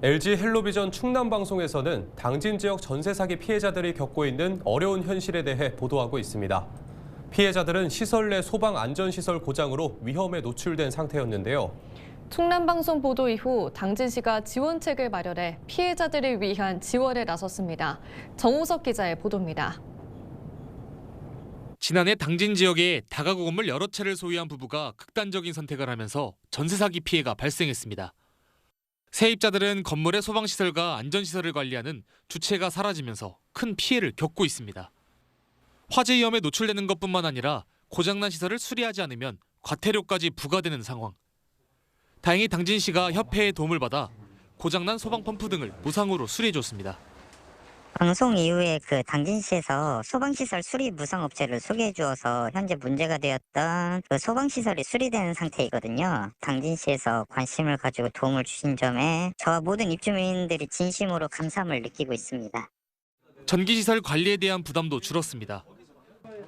LG 헬로비전 충남방송에서는 당진 지역 전세 사기 피해자들이 겪고 있는 어려운 현실에 대해 보도하고 있습니다. 피해자들은 시설 내 소방 안전시설 고장으로 위험에 노출된 상태였는데요. 충남방송 보도 이후 당진시가 지원책을 마련해 피해자들을 위한 지원에 나섰습니다. 정호석 기자의 보도입니다. 지난해 당진 지역에 다가구 건물 여러 채를 소유한 부부가 극단적인 선택을 하면서 전세 사기 피해가 발생했습니다. 세입자들은 건물의 소방시설과 안전시설을 관리하는 주체가 사라지면서 큰 피해를 겪고 있습니다. 화재 위험에 노출되는 것뿐만 아니라 고장난 시설을 수리하지 않으면 과태료까지 부과되는 상황. 다행히 당진시가 협회의 도움을 받아 고장난 소방 펌프 등을 무상으로 수리해줬습니다. 방송 이후에 당진시에서 소방시설 수리 무상업체를 소개해 주어서 현재 문제가 되었던 소방시설이 수리되는 상태이거든요. 당진시에서 관심을 가지고 도움을 주신 점에 저와 모든 입주민들이 진심으로 감사함을 느끼고 있습니다. 전기시설 관리에 대한 부담도 줄었습니다.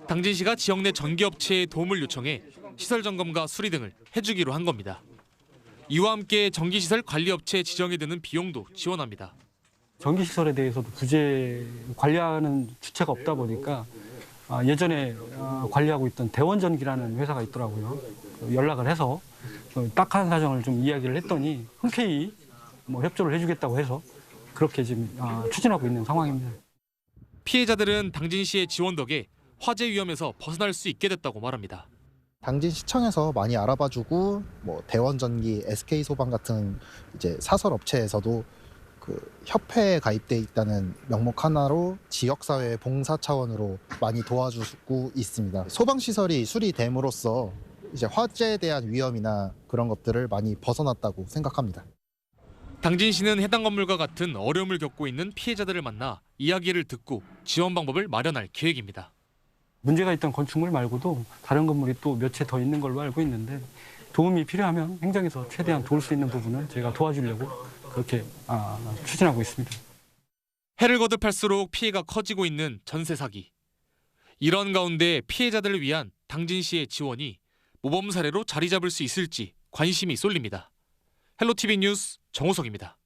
당진시가 지역 내 전기업체의 도움을 요청해 시설 점검과 수리 등을 해주기로 한 겁니다. 이와 함께 전기시설 관리업체 지정에 드는 비용도 지원합니다. 전기시설에 대해서도 관리하는 주체가 없다 보니까 예전에 관리하고 있던 대원전기라는 회사가 있더라고요. 연락을 해서 딱한 사정을 좀 이야기를 했더니 흔쾌히 협조를 해주겠다고 해서 그렇게 지금 추진하고 있는 상황입니다. 피해자들은 당진시의 지원 덕에 화재 위험에서 벗어날 수 있게 됐다고 말합니다. 당진시청에서 많이 알아봐주고 대원전기, SK소방 같은 이제 사설 업체에서도 협회에 가입돼 있다는 명목 하나로 지역사회 봉사 차원으로 많이 도와주고 있습니다. 소방시설이 수리됨으로써 이제 화재에 대한 위험이나 그런 것들을 많이 벗어났다고 생각합니다. 당진시는 해당 건물과 같은 어려움을 겪고 있는 피해자들을 만나 이야기를 듣고 지원 방법을 마련할 계획입니다. 문제가 있던 건축물 말고도 다른 건물이 또 몇 채 더 있는 걸로 알고 있는데 도움이 필요하면 행정에서 최대한 도울 수 있는 부분은 저희가 도와주려고 그렇게 추진하고 있습니다. 해를 거듭할수록 피해가 커지고 있는 전세 사기. 이런 가운데 피해자들을 위한 당진시의 지원이 모범 사례로 자리 잡을 수 있을지 관심이 쏠립니다. 헬로티비 뉴스 정호석입니다.